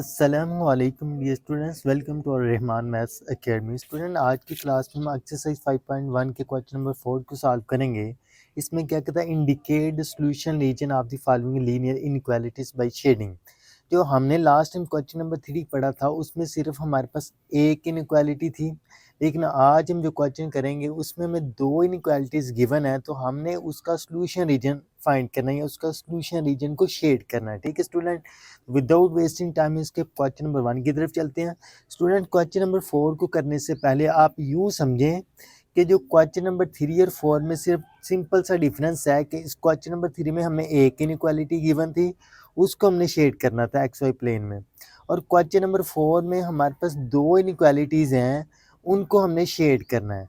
अस्सलामुअलैकुम dear students, welcome to Rahman maths academy. Student, आज की क्लास में हम एक्सरसाइज 5.1 के क्वेश्चन नंबर 4 को सॉल्व करेंगे। इसमें क्या कहता है, indicate the solution region of the following linear inequalities by shading. जो हमने लास्ट टाइम क्वेश्चन नंबर 3 पढ़ा था उसमें सिर्फ हमारे पास एक इनइक्वालिटी थी, लेकिन आज हम जो क्वेश्चन करेंगे उसमें हमें दो इनइक्वालिटीज गिवन है, तो हमने उसका सॉल्यूशन रीजन फाइंड करना है, उसका सॉल्यूशन रीजन को शेड करना है। ठीक है स्टूडेंट, विदाउट वेस्टिंग टाइम इसके क्वेश्चन नंबर 1 की तरफ चलते हैं। स्टूडेंट, क्वेश्चन नंबर 4 को करने से पहले आप यूँ समझें कि जो क्वेश्चन नंबर 3 और 4 में सिर्फ सिंपल सा डिफरेंस है कि इस क्वेश्चन नंबर 3 में हमें एक इनइक्वालिटी गिवन थी, उसको हमने शेड करना था एक्स वाई प्लेन में, और क्वेश्चन नंबर 4 में हमारे पास दो इनइक्वालिटीज़ हैं, उनको हमने शेड करना है।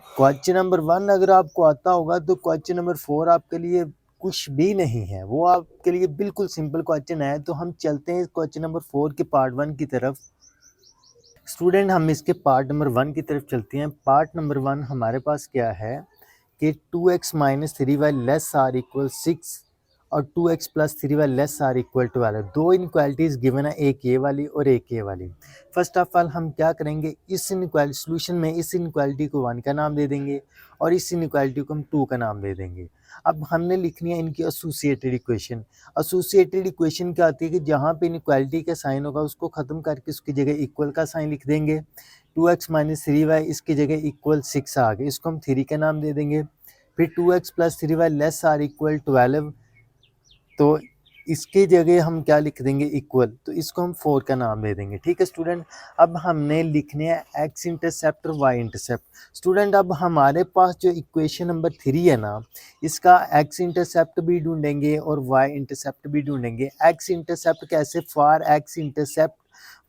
क्वेश्चन नंबर 1 अगर आपको आता होगा तो क्वेश्चन नंबर 4 आपके लिए कुछ भी नहीं है, वो आपके लिए बिल्कुल सिंपल क्वेश्चन है। तो हम चलते हैं क्वेश्चन नंबर 4 के पार्ट 1 की तरफ। स्टूडेंट, हम इसके पार्ट नंबर 1 की तरफ चलते हैं। पार्ट नंबर 1 हमारे पास क्या है कि 2x minus 3y less or equal 6 और 2x plus 3y less or equal 12। दो इनक्वालिटीज़ गिवन है, एक ये वाली और एक ये वाली। फर्स्ट ऑफ ऑल हम क्या करेंगे, इस इनक्वालिटी सोल्यूशन में इस इनक्वालिटी को 1 का नाम दे देंगे और इस इनक्वालिटी को हम 2 का नाम दे देंगे। अब हमने लिखनी है इनकी एसोसिएटेड इक्वेशन। एसोसिएटेड इक्वेशन क्या आती है कि जहाँ पे इनक्वालिटी का साइन होगा उसको ख़त्म करके उसकी जगह इक्वल का साइन लिख देंगे। 2x माइनस 3y इसकी जगह इक्वल 6 आ गए, इसको हम 3 का नाम दे देंगे। फिर 2x plus 3y less or equal 12, तो इसकी जगह हम क्या लिख देंगे, इक्वल, तो इसको हम 4 का नाम दे देंगे। ठीक है स्टूडेंट, अब हमने लिखने हैं एक्स इंटरसेप्ट और वाई इंटरसेप्ट। स्टूडेंट, अब हमारे पास जो इक्वेशन नंबर 3 है ना, इसका एक्स इंटरसेप्ट भी ढूंढेंगे और वाई इंटरसेप्ट भी ढूंढेंगे। एक्स इंटरसेप्ट कैसे, फॉर एक्स इंटरसेप्ट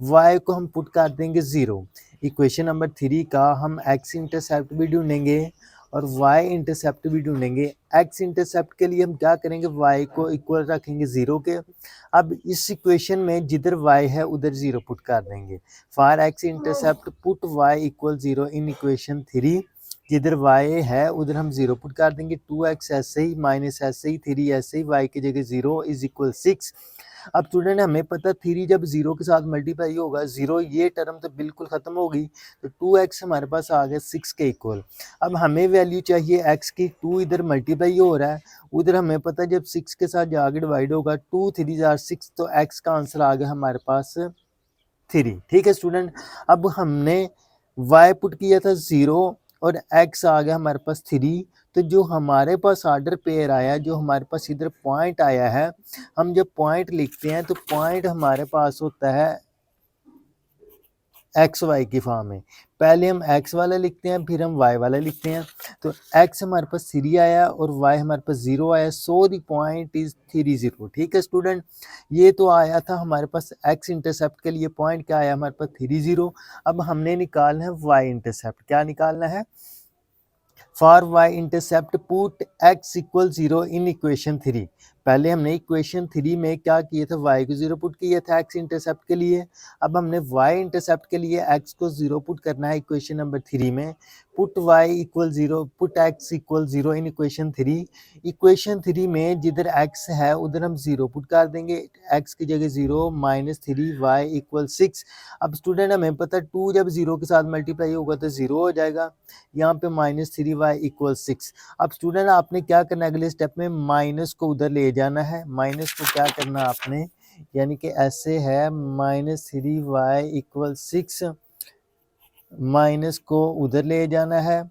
वाई को हम पुट कर देंगे 0। इक्वेशन नंबर 3 का हम एक्स इंटरसेप्ट भी ढूंढेंगे और y इंटरसेप्ट भी ढूंढेंगे। x इंटरसेप्ट के लिए हम क्या करेंगे, y को इक्वल रखेंगे 0 के। अब इस इक्वेशन में जिधर y है उधर 0 पुट कर देंगे। For x intercept put y equal 0 in equation 3। जिधर y है उधर हम 0 पुट कर देंगे। 2x ऐसे ही, माइनस ऐसे ही, 3 ऐसे ही, y की जगह 0 इज इक्वल 6। अब स्टूडेंट, हमें पता 3 जब 0 के साथ मल्टीप्लाई होगा 0, ये टर्म तो बिल्कुल ख़त्म होगी, तो 2x हमारे पास आ गया 6 के इक्वल। अब हमें वैल्यू चाहिए x की, 2 इधर मल्टीप्लाई हो रहा है, उधर हमें पता जब 6 के साथ आगे डिवाइड होगा 2 3 जार 6, तो x का आंसर आ गया हमारे पास 3। ठीक है स्टूडेंट, अब हमने y पुट किया था 0 और x आ गया हमारे पास 3, तो जो हमारे पास ऑर्डर पेयर आया, जो हमारे पास इधर पॉइंट आया है, हम जब पॉइंट लिखते हैं तो पॉइंट हमारे पास होता है एक्स वाई की फॉर्म में। पहले हम एक्स वाला लिखते हैं, फिर हम वाई वाला लिखते हैं। तो एक्स हमारे पास 3 आया और वाई हमारे पास 0 आया, सो द पॉइंट इज 3 0। ठीक है स्टूडेंट, ये तो आया था हमारे पास एक्स इंटरसेप्ट के लिए, पॉइंट क्या आया हमारे पास 3 0। अब हमने निकालना है वाई इंटरसेप्ट। क्या निकालना है, for Y intercept put X equal 0 in equation 3। पहले हमने इक्वेशन 3 में क्या किया था, y को 0 पुट किया था एक्स इंटरसेप्ट के लिए। अब हमने y इंटरसेप्ट के लिए x को 0 पुट करना है इक्वेशन नंबर 3 में। Put y equal 0, put x equal 0 in equation 3। Equation 3 में जिधर x है उधर हम 0 पुट कर देंगे, x की जगह 0 माइनस 3 y इक्वल 6। अब स्टूडेंट, हमें पता 2 जब 0 के साथ मल्टीप्लाई होगा तो 0 हो जाएगा, यहाँ पे माइनस 3y इक्वल 6। अब स्टूडेंट, आपने क्या करना है, अगले स्टेप में माइनस को उधर ले जाना है। माइनस को क्या करना आपने, यानी कि ऐसे है माइनस 3y इक्वल 6, माइनस को उधर ले जाना है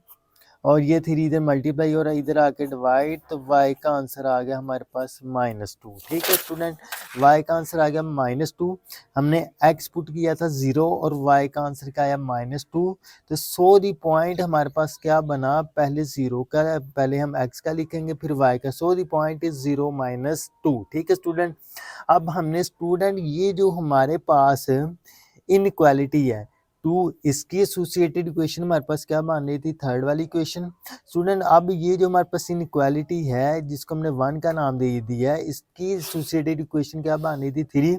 और ये 3 इधर मल्टीप्लाई हो रहा है, इधर आके डिवाइड, तो y का आंसर आ गया हमारे पास -2। ठीक है स्टूडेंट, y का आंसर आ गया -2। हमने x पुट किया था 0 और y का आंसर क्या आया -2। तो सो दी पॉइंट हमारे पास क्या बना, पहले 0 का, पहले हम x का लिखेंगे फिर y का। सो दी पॉइंट इज 0 -2। ठीक है स्टूडेंट, अब हमने स्टूडेंट ये जो हमारे पास इनइक्वालिटी है 2, इसकी एसोसिएटेड इक्वेशन हमारे पास क्या मान रही थी, थर्ड वाली इक्वेशन। स्टूडेंट, अब ये जो हमारे पास इनइक्वालिटी है जिसको हमने 1 का नाम दे दिया है, इसकी एसोसिएटेड इक्वेशन क्या मान रही थी, 3।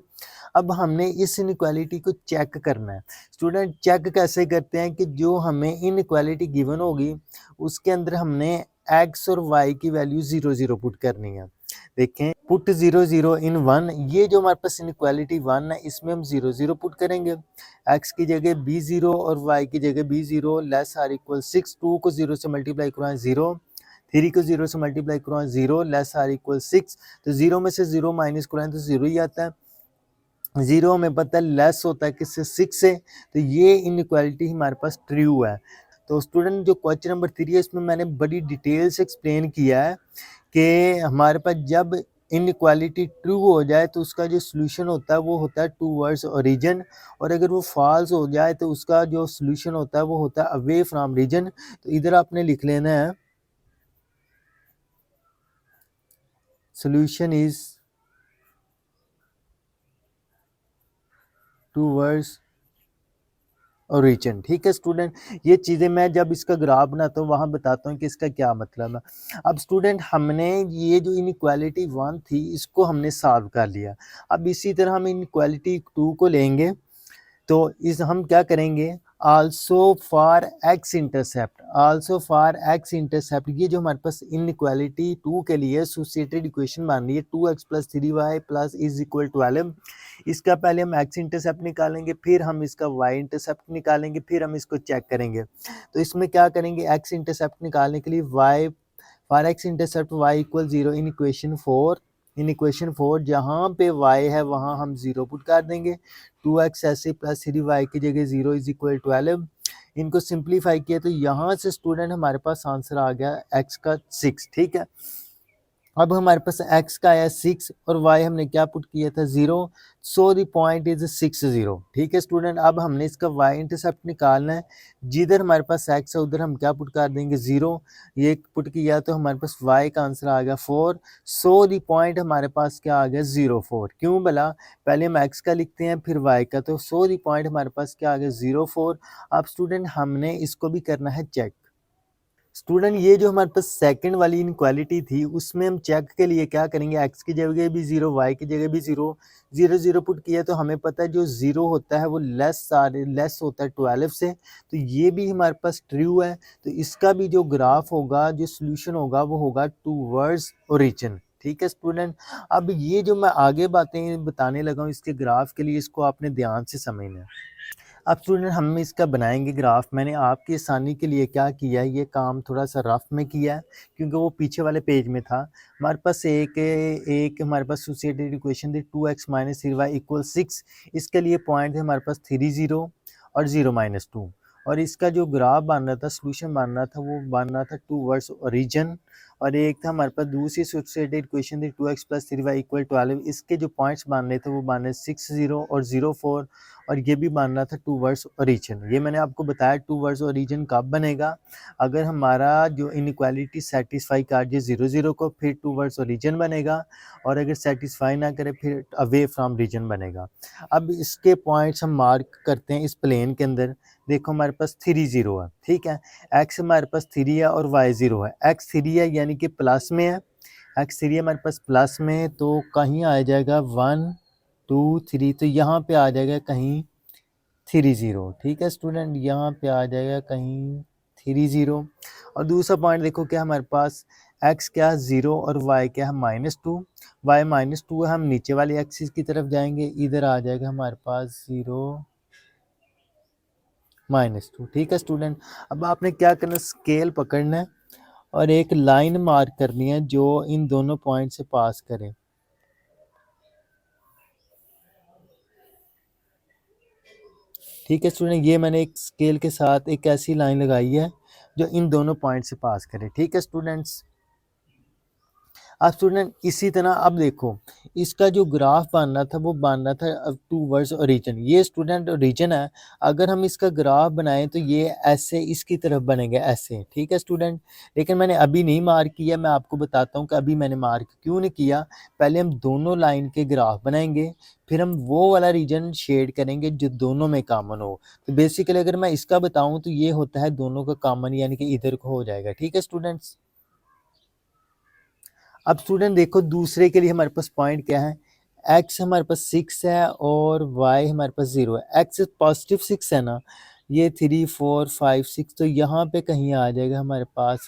अब हमने इस इनइक्वालिटी को चेक करना है। स्टूडेंट, चेक कैसे करते हैं कि जो हमें इनइक्वालिटी गिवन होगी उसके अंदर हमने x और y की वैल्यू 0 0 पुट करनी है। देखें पुट 0 0 इन 1, ये जो हमारे पास इनइक्वालिटी 1 है इसमें हम 0 0 पुट करेंगे, x की जगह b0 और y की जगह b0 लेस आर इक्वल 6, 2 को 0 से मल्टीप्लाई करवाएं 0, 3 को 0 से मल्टीप्लाई करवाएं 0 लेस आर इक्वल 6, तो 0 में से 0 माइनस कराएं तो 0 ही आता है, 0 हमें पता है लेस होता है किससे 6 से, तो ये इनइक्वालिटी हमारे पास ट्रू है। तो स्टूडेंट जो क्वेश्चन नंबर 3 है इसमें मैंने बड़ी डिटेल से एक्सप्लेन किया है कि हमारे पास जब इनइक्वालिटी ट्रू हो जाए तो उसका जो सोल्यूशन होता है वो होता है टूवर्ड्स ओरिजिन, और अगर वो फॉल्स हो जाए तो उसका जो सोल्यूशन होता है वो होता है अवे फ्रॉम रीजन। तो इधर आपने लिख लेना है सोल्यूशन इज टूवर्ड्स ओरिजिन। ठीक है स्टूडेंट, ये चीज़ें मैं जब इसका ग्राफ बनाता हूँ वहाँ बताता हूँ कि इसका क्या मतलब है। अब स्टूडेंट हमने ये जो इनइक्वालिटी 1 थी इसको हमने सॉल्व कर लिया, अब इसी तरह हम इनइक्वालिटी 2 को लेंगे, तो इस हम क्या करेंगे also for X intercept, also for X intercept, ये जो हमारे पास इनइक्वालिटी 2 के लिए एसोसिएटेड इक्वेशन बन रही है 2x + 3y + इज इक्वल 12, इसका पहले हम एक्स इंटरसेप्ट निकालेंगे, फिर हम इसका वाई इंटरसेप्ट निकालेंगे, फिर हम इसको चेक करेंगे। तो इसमें क्या करेंगे एक्स इंटरसेप्ट निकालने के लिए Y for X intercept Y equal 0 in equation 4, in equation 4 जहाँ पे y है वहाँ हम 0 पुट कर देंगे, 2x ऐसे + 3y की जगह 0 इज इक्वल 12, इनको सिंप्लीफाई किया तो यहाँ से स्टूडेंट हमारे पास आंसर आ गया x का 6। ठीक है, अब हमारे पास x का आया 6 और y हमने क्या पुट किया था 0, सो द पॉइंट इज 6 0। ठीक है स्टूडेंट, अब हमने इसका y इंटरसेप्ट निकालना है, जिधर हमारे पास x है उधर हम क्या पुट कर देंगे 0, ये पुट किया तो हमारे पास y का आंसर आ गया 4, सो द पॉइंट हमारे पास क्या आ गया 0 4। क्यों भला, पहले हम x का लिखते हैं फिर y का, तो सो द पॉइंट हमारे पास क्या आ गया 0 4। अब स्टूडेंट हमने इसको भी करना है चेक। स्टूडेंट ये जो हमारे पास सेकंड वाली इनक्वालिटी थी उसमें हम चेक के लिए क्या करेंगे, x की जगह भी 0 y की जगह भी 0 0 0 पुट किया तो हमें पता है जो 0 होता है वो लेस होता है 12 से, तो ये भी हमारे पास ट्रू है, तो इसका भी जो ग्राफ होगा जो सोल्यूशन होगा वो होगा टूवर्ड्स ओरिजिन। ठीक है स्टूडेंट, अब ये जो मैं आगे बातें बताने लगा हूँ इसके ग्राफ के लिए इसको आपने ध्यान से समझना है। अब स्टूडेंट हम इसका बनाएंगे ग्राफ, मैंने आपकी आसानी के लिए क्या किया है ये काम थोड़ा सा रफ में किया है क्योंकि वो पीछे वाले पेज में था। हमारे पास एक हमारे पास एसोसिएटेड इक्वेशन थी 2x - 3y = 6, इसके लिए पॉइंट थे हमारे पास 3 0 और 0 - 2, और इसका जो ग्राफ बन रहा था सोल्यूशन बन रहा था वो बन रहा था टूवर्ड्स ओरिजिन, और एक था हमारे पास दूसरी एसोसिएटेड इक्वेशन थी 2x + 3y = 12, इसके जो पॉइंट्स बन रहे थे वो बन रहे 6 0 और 0 4, और ये भी मान रहा था टूवर्ड्स ओरिजिन। ये मैंने आपको बताया टूवर्ड्स ओरिजिन कब बनेगा, अगर हमारा जो इनइक्वालिटी सेटिस्फाई कर जाए 0 0 को फिर टूवर्ड्स ओरिजिन बनेगा, और अगर सेटिस्फाई ना करे फिर अवे फ्रॉम रीजन बनेगा। अब इसके पॉइंट्स हम मार्क करते हैं इस प्लेन के अंदर, देखो हमारे पास 3 0 है, ठीक है, x हमारे पास 3 है और y 0 है, x 3 है यानी कि प्लस में है, x 3 हमारे पास प्लस में है तो कहीं आ जाएगा 1 2 3, तो यहाँ पे आ जाएगा कहीं 3 0। ठीक है स्टूडेंट, यहाँ पे आ जाएगा कहीं 3 0, और दूसरा पॉइंट देखो क्या हमारे पास x क्या 0 और y क्या है -2, y -2 है, हम नीचे वाली एक्सिस की तरफ जाएंगे, इधर आ जाएगा हमारे पास 0 -2। ठीक है स्टूडेंट, अब आपने क्या करना स्केल पकड़ना है और एक लाइन मार्क करनी है जो इन दोनों पॉइंट से पास करे। ठीक है स्टूडेंट, ये मैंने एक स्केल के साथ एक ऐसी लाइन लगाई है जो इन दोनों पॉइंट से पास करे। ठीक है स्टूडेंट्स, अब स्टूडेंट इसी तरह अब देखो इसका जो ग्राफ बनना था वो बनना था टूवर्ड्स ओरिजिन, ये स्टूडेंट ओरिजिन है, अगर हम इसका ग्राफ बनाएं तो ये ऐसे इसकी तरफ बनेगा ऐसे। ठीक है स्टूडेंट, लेकिन मैंने अभी नहीं मार्क किया, मैं आपको बताता हूँ कि अभी मैंने मार्क क्यों नहीं किया। पहले हम दोनों लाइन के ग्राफ बनाएंगे, फिर हम वो वाला रीजन शेड करेंगे जो दोनों में कॉमन हो। तो बेसिकली अगर मैं इसका बताऊँ तो ये होता है दोनों का कॉमन, यानी कि इधर को हो जाएगा। ठीक है स्टूडेंट्स, अब स्टूडेंट देखो दूसरे के लिए हमारे पास पॉइंट क्या है, x हमारे पास 6 है और y हमारे पास 0 है, x पॉजिटिव 6 है ना, ये 3 4 5 6, तो यहाँ पे कहीं आ जाएगा हमारे पास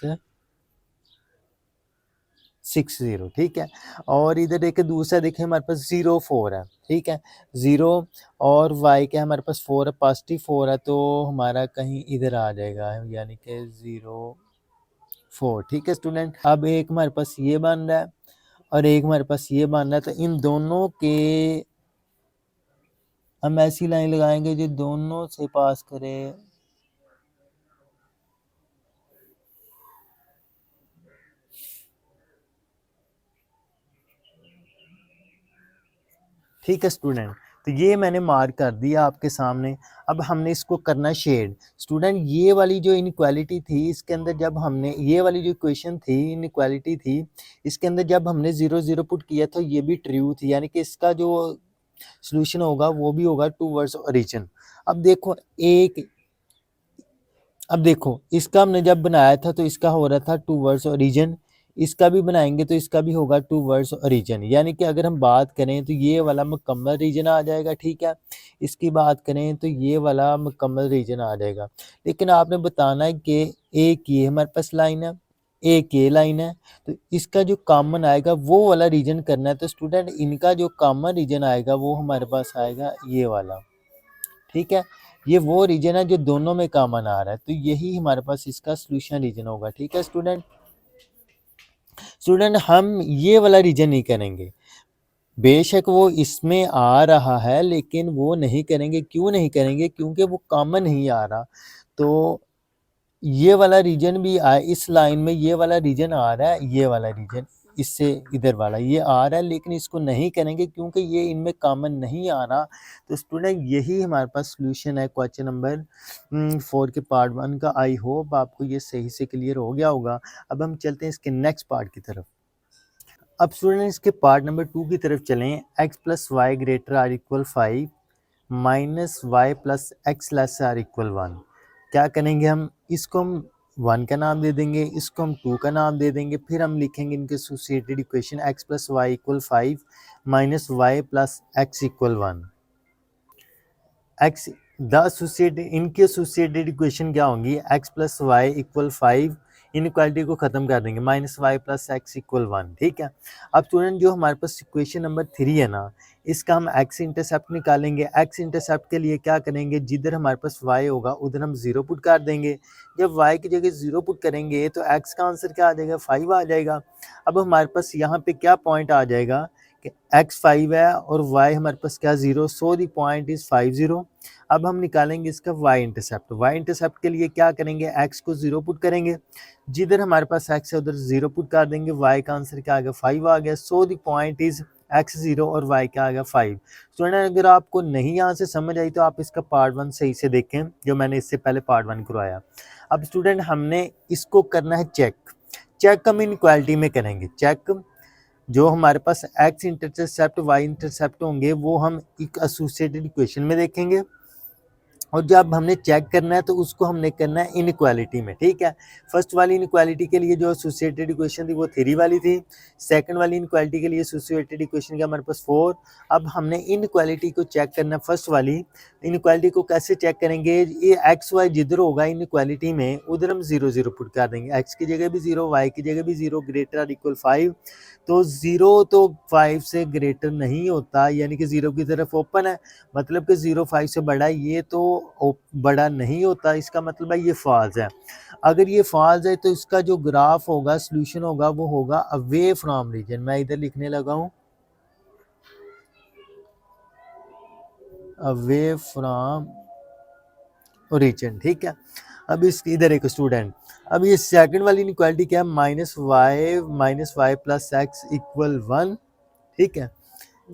60, ठीक है। और इधर देखिए दूसरा देखिए हमारे पास 0 4 है, ठीक है। 0 और y क्या है हमारे पास 4 है, पॉजिटिव 4 है, तो हमारा कहीं इधर आ जाएगा, यानी कि 0 4, ठीक है स्टूडेंट। अब एक हमारे पास ये बन रहा है और एक हमारे पास ये बन रहा है, तो इन दोनों के हम ऐसी लाइन लगाएंगे जो दोनों से पास करे। ठीक है स्टूडेंट, तो ये मैंने मार्क कर दिया आपके सामने। अब हमने इसको करना शेड। स्टूडेंट ये वाली जो इनइक्वालिटी थी इसके अंदर जब हमने ये वाली जो इक्वेशन थी इनइक्वालिटी थी, इसके अंदर जब हमने 0 0 पुट किया तो ये भी ट्रू थी, यानी कि इसका जो सॉल्यूशन होगा वो भी होगा टूवर्ड्स ओरिजिन। अब देखो इसका हमने जब बनाया था तो इसका हो रहा था टूवर्ड्स ओरिजिन, इसका भी बनाएंगे तो इसका भी होगा टूवर्ड्स ओरिजिन, यानी कि अगर हम बात करें तो ये वाला मुकम्मल रीजन आ जाएगा, ठीक है। इसकी बात करें तो ये वाला मुकम्मल रीजन आ जाएगा। लेकिन आपने बताना है कि एक ये हमारे पास लाइन है, एक ये लाइन है, तो इसका जो कॉमन आएगा वो वाला रीजन करना है। तो स्टूडेंट इनका जो कॉमन रीजन आएगा वो हमारे पास आएगा ये वाला, ठीक है। ये वो रीजन है जो दोनों में कॉमन आ रहा है, तो यही हमारे पास इसका सॉल्यूशन रीजन होगा, ठीक है स्टूडेंट। स्टूडेंट हम ये वाला रीजन नहीं करेंगे, बेशक वो इसमें आ रहा है लेकिन वो नहीं करेंगे। क्यों नहीं करेंगे? क्योंकि वो कॉमन नहीं आ रहा। तो ये वाला रीजन भी इस लाइन में ये वाला रीजन आ रहा है, ये वाला रीजन इससे इधर वाला ये आ रहा है, लेकिन इसको नहीं करेंगे क्योंकि ये इनमें कॉमन नहीं आ रहा। तो स्टूडेंट यही हमारे पास सॉल्यूशन है क्वेश्चन नंबर 4 के पार्ट 1 का। आई होप आपको ये सही से क्लियर हो गया होगा। अब हम चलते हैं इसके नेक्स्ट पार्ट की तरफ। अब स्टूडेंट इसके पार्ट नंबर 2 की तरफ चलें। x plus Y greater or equal 5 minus Y plus X less or equal 1। क्या करेंगे हम? इसको हम 1 का नाम दे देंगे, इसको हम 2 का नाम दे देंगे, फिर हम लिखेंगे इनके associated equation x plus Y equal 5 minus Y plus x equal 1। X the associated इनके एसोसिएटेड इक्वेशन क्या होंगी? x plus Y equal 5, inequality को खत्म कर देंगे, minus Y plus x equal 1, ठीक है। अब स्टूडेंट जो हमारे पास इक्वेशन नंबर 3 है ना, इसका हम x इंटरसेप्ट निकालेंगे। x इंटरसेप्ट के लिए क्या करेंगे? जिधर हमारे पास y होगा उधर हम 0 पुट कर देंगे। जब y की जगह 0 पुट करेंगे तो x का आंसर क्या आ जाएगा? 5 आ जाएगा। अब हमारे पास यहाँ पे क्या पॉइंट आ जाएगा कि x 5 है और y हमारे पास क्या 0, सो द पॉइंट इज 5 0। अब हम निकालेंगे इसका y इंटरसेप्ट। y इंटरसेप्ट के लिए क्या करेंगे? x को 0 पुट करेंगे, जिधर हमारे पास x है उधर 0 पुट कर देंगे। y का आंसर क्या आ गया? 5 आ गया। So the point is x 0 और y क्या आ गया? 5। स्टूडेंट अगर आपको नहीं यहाँ से समझ आई तो आप इसका पार्ट 1 सही से देखें जो मैंने इससे पहले पार्ट 1 करवाया। अब स्टूडेंट हमने इसको करना है चेक। चेक हम इनइक्वालिटी में करेंगे। चेक जो हमारे पास x इंटरसेप्ट y इंटरसेप्ट होंगे वो हम एक एसोसिएटेड इक्वेशन में देखेंगे, और जब हमने चेक करना है तो उसको हमने करना है इनइक्वालिटी में, ठीक है। फर्स्ट वाली इनइक्वालिटी के लिए जो एसोसिएटेड इक्वेशन थी वो 3 वाली थी। सेकंड वाली इनइक्वालिटी के लिए एसोसिएटेड इक्वेशन क्या हमारे पास 4। अब हमने इनइक्वालिटी को चेक करना है। फर्स्ट वाली इनइक्वालिटी को कैसे चेक करेंगे? ये एक्स वाई जिधर होगा इनइक्वालिटी में उधर हम 0 0 पुट कर देंगे। एक्स की जगह भी 0, वाई की जगह भी 0, ग्रेटर आर इक्वल 5। तो 0 तो 5 से ग्रेटर नहीं होता, यानी कि 0 की तरफ ओपन है, मतलब कि 0 5 से बड़ा है, ये तो बड़ा नहीं होता, इसका मतलब है ये फॉल्स है। अगर ये फॉल्स है तो इसका जो ग्राफ होगा, सॉल्यूशन होगा, वो होगा अवे फ्रॉम रीजन। मैं इधर लिखने लगा हूँ अवे फ्रॉम ओरिजिन, ठीक है। अब इस इधर एक स्टूडेंट, अब ये सेकंड वाली इनइक्वालिटी क्या है? Minus Y plus x equal 1, ठीक है,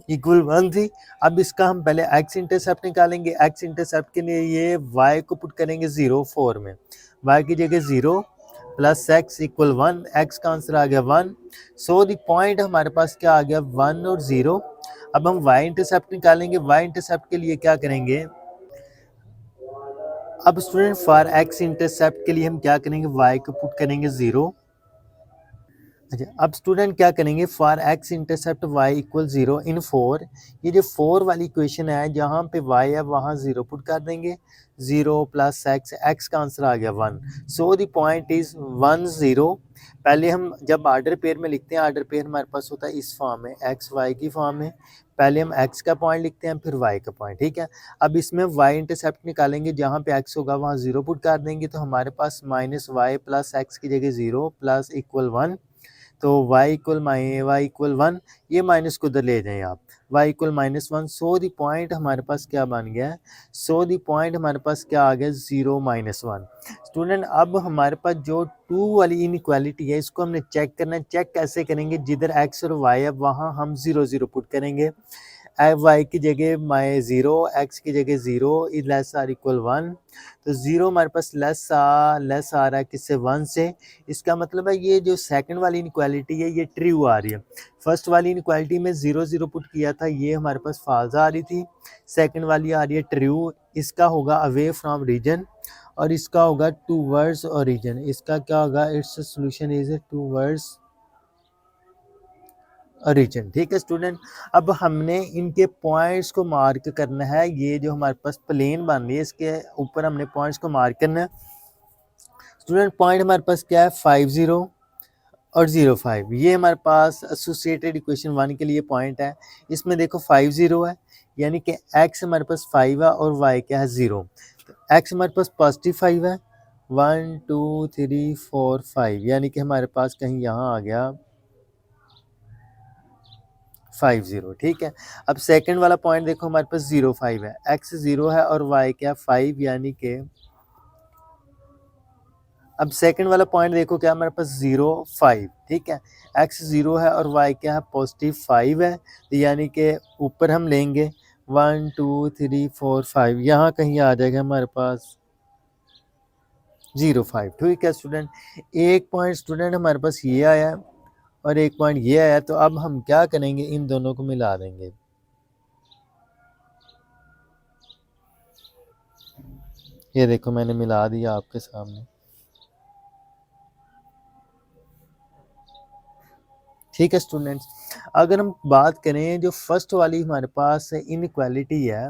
इक्वल 1 थी। अब इसका हम पहले x इंटरसेप्ट निकालेंगे। x इंटरसेप्ट के लिए ये y को पुट करेंगे 0 4 में, y की जगह 0 प्लस एक्स इक्वल 1, x का आंसर आ गया 1। सो द पॉइंट हमारे पास क्या आ गया? 1 और 0। अब हम y इंटरसेप्ट निकालेंगे। y इंटरसेप्ट के लिए क्या करेंगे? अब स्टूडेंट फॉर x इंटरसेप्ट के लिए हम क्या करेंगे? y को पुट करेंगे 0, अच्छा, अब स्टूडेंट क्या करेंगे, for X intercept Y equal 0 in 4, ये जो 4 वाली इक्वेशन है जहाँ पे वाई है वहाँ 0 पुट कर देंगे, 0 प्लस एक्स का आंसर आ गया 1, सो द पॉइंट इज 1 0। पहले हम जब आर्डर पेयर में लिखते हैं, आर्डर पेयर हमारे पास होता है इस फॉर्म में, एक्स वाई की फॉर्म में, पहले हम एक्स का पॉइंट लिखते हैं फिर वाई का पॉइंट, ठीक है। अब इसमें वाई इंटरसेप्ट निकालेंगे, जहाँ पे एक्स होगा वहाँ 0 पुट कर देंगे, तो हमारे पास माइनस वाई प्लस एक्स की जगह 0 प्लस इक्वल 1, तो y इक्वल 1, ये माइनस को उधर ले जाएं आप, y equal -1, so the point हमारे पास क्या बन गया है, सो द पॉइंट हमारे पास क्या आ गया 0 -1। स्टूडेंट अब हमारे पास जो 2 वाली इनइक्वालिटी है इसको हमने चेक करना है, चेक कैसे करेंगे, जिधर x और y है वहाँ हम 0 0 पुट करेंगे, वाई की जगह माई 0, एक्स की जगह 0 इज लेस आर इक्वल 1, तो 0 हमारे पास लेस आ रहा है किससे, 1 से। इसका मतलब है ये जो सेकंड वाली इनक्वालिटी है ये ट्रू आ रही है, फर्स्ट वाली इनक्वालिटी में 0 0 पुट किया था, ये हमारे पास फॉल्स आ रही थी, सेकंड वाली आ रही है ट्रू। इसका होगा अवे फ्रॉम रीजन और इसका होगा टूवर्ड्स ओरिजिन, इसका क्या होगा, its solution is towards origin, ठीक है स्टूडेंट। अब हमने इनके पॉइंट्स को मार्क करना है, ये जो हमारे पास प्लेन बन रही है इसके ऊपर हमने पॉइंट्स को मार्क करना है। स्टूडेंट पॉइंट हमारे पास क्या है, 5 0 और 0 5, ये हमारे पास एसोसिएटेड इक्वेशन 1 के लिए पॉइंट है। इसमें देखो 5 0 है, यानी कि x हमारे पास 5 है और y क्या है 0, तो x हमारे पास पॉजिटिव 5 है, 1 2 3 4 5, यानी कि हमारे पास कहीं यहाँ आ गया 5 0, ठीक है। अब सेकंड वाला पॉइंट देखो हमारे पास 0 5 है, x 0 है और y क्या 5, यानी कि अब सेकंड वाला पॉइंट देखो क्या हमारे पास 0 5, ठीक है, x 0 है और y क्या है पॉजिटिव 5 है, तो यानी कि ऊपर हम लेंगे 1 2 3 4 5, यहाँ कहीं आ जाएगा हमारे पास 0 5, ठीक है स्टूडेंट। एक पॉइंट स्टूडेंट हमारे पास ये आया और एक पॉइंट ये आया, तो अब हम क्या करेंगे, इन दोनों को मिला देंगे, ये देखो मैंने मिला दिया आपके सामने, ठीक है स्टूडेंट्स। अगर हम बात करें जो फर्स्ट वाली हमारे पास इनक्वालिटी है,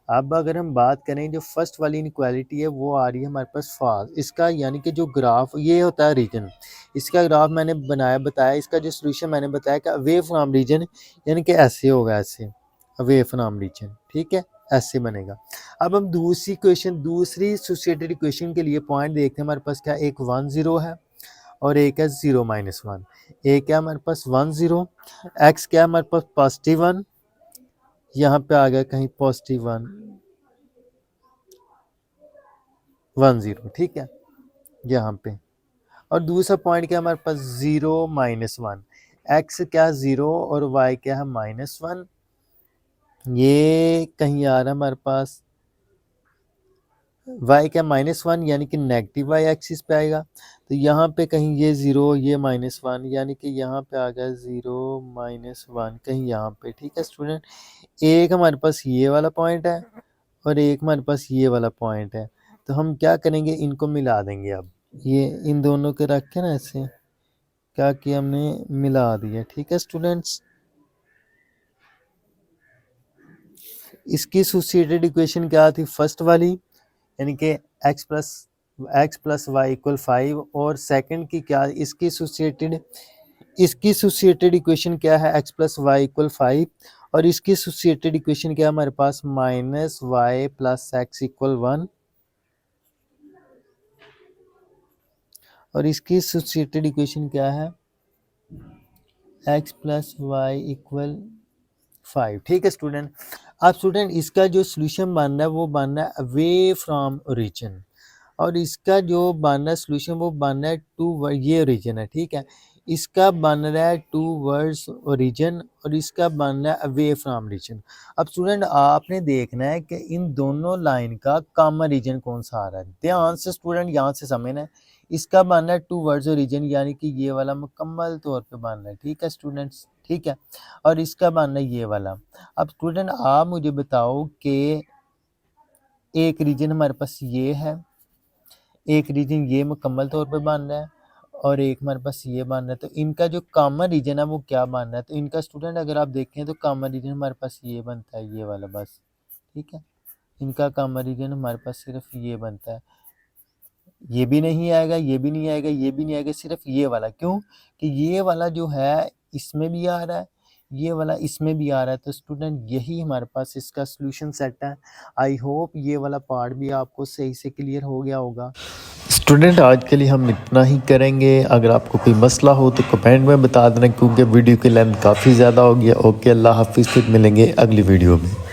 अब अगर हम बात करें जो फर्स्ट वाली इनक्वालिटी है वो आ रही है हमारे पास फॉल्स, इसका यानी कि जो ग्राफ ये होता है रीजन, इसका ग्राफ मैंने बताया, इसका जो सोल्यूशन मैंने बताया कि अवे फ्रॉम रीजन, यानी कि ऐसे होगा, ऐसे अवे फ्रॉम रीजन, ठीक है, ऐसे बनेगा। अब हम दूसरी एसोसिएटेड इक्वेशन के लिए पॉइंट देखते हैं, हमारे पास क्या, एक 1 0 है और एक है 0 -1, एक क्या हमारे पास 1 0, एक्स क्या हमारे पास पॉजिटिव 1, यहाँ पे आ गया कहीं पॉजिटिव 1 1 0, ठीक है, यहाँ पे। और दूसरा पॉइंट क्या हमारे पास 0 -1, एक्स क्या 0 और वाई क्या है -1, ये कहीं आ रहा है हमारे पास y क्या -1, यानी कि नेगेटिव वाई एक्सिस पे आएगा, तो यहाँ पे कहीं ये 0 ये -1, यानी कि यहाँ पे आ गया 0 -1 कहीं यहाँ पे, ठीक है स्टूडेंट। एक हमारे पास ये वाला पॉइंट है और एक हमारे पास ये वाला पॉइंट है, तो हम क्या करेंगे, इनको मिला देंगे। अब ये इन दोनों के रख के ना ऐसे क्या किया हमने, मिला दिया, ठीक है स्टूडेंट्स। इसकी एसोसिएटेड इक्वेशन क्या थी, फर्स्ट वाली, यानी कि x प्लस वाई इक्वल 5, और सेकंड की क्या, इसकी एसोसिएटेड इक्वेशन क्या है, x प्लस वाई इक्वल 5, और इसकी एसोसिएटेड इक्वेशन क्या है हमारे पास, minus Y plus x equal 1, और इसकी एसोसिएटेड इक्वेशन क्या है, x प्लस वाई इक्वल 5, ठीक है स्टूडेंट। अब स्टूडेंट इसका जो सोल्यूशन बन रहा है वो बन रहा है अवे फ्रॉम ओरिजिन, और इसका जो बन रहा है सोल्यूशन वो बन रहा है ये ओरिजिन है, ठीक है, इसका बन रहा है टू वर्ड्स ओरिजिन और इसका बन रहा है अवे फ्रॉम रीजन। अब स्टूडेंट आपने देखना है कि इन दोनों लाइन का कॉमन रीजन कौन सा आ रहा है, ध्यान से स्टूडेंट यहाँ से समझना है। इसका बन रहा है टू वर्ड्स ओरिजिन, यानी कि ये वाला मुकम्मल तौर पे बन रहा है, ठीक है स्टूडेंट्स, ठीक है, और इसका बन रहा है ये वाला। अब स्टूडेंट आप मुझे बताओ कि एक रीजन हमारे पास ये है, एक रीजन ये मुकम्मल तौर पे बन रहा है, और एक हमारे पास ये बन रहा है, तो इनका जो कॉमन रीजन है वो क्या बन रहा है? तो इनका स्टूडेंट अगर आप देखें तो कॉमन रीजन हमारे पास ये बनता है, ये वाला बस, ठीक है। इनका कॉमन रीजन हमारे पास सिर्फ ये बनता है, ये भी नहीं आएगा, ये भी नहीं आएगा, ये भी नहीं आएगा, सिर्फ ये वाला। क्यों? कि ये वाला जो है इसमें भी आ रहा है, ये वाला इसमें भी आ रहा है, तो स्टूडेंट यही हमारे पास इसका सॉल्यूशन सेट है। आई होप ये वाला पार्ट भी आपको सही से क्लियर हो गया होगा। स्टूडेंट आज के लिए हम इतना ही करेंगे। अगर आपको कोई मसला हो तो कमेंट में बता देना, क्योंकि वीडियो की लेंथ काफ़ी ज़्यादा हो गया। ओके, अल्लाह हाफिज़, फिर मिलेंगे अगली वीडियो में।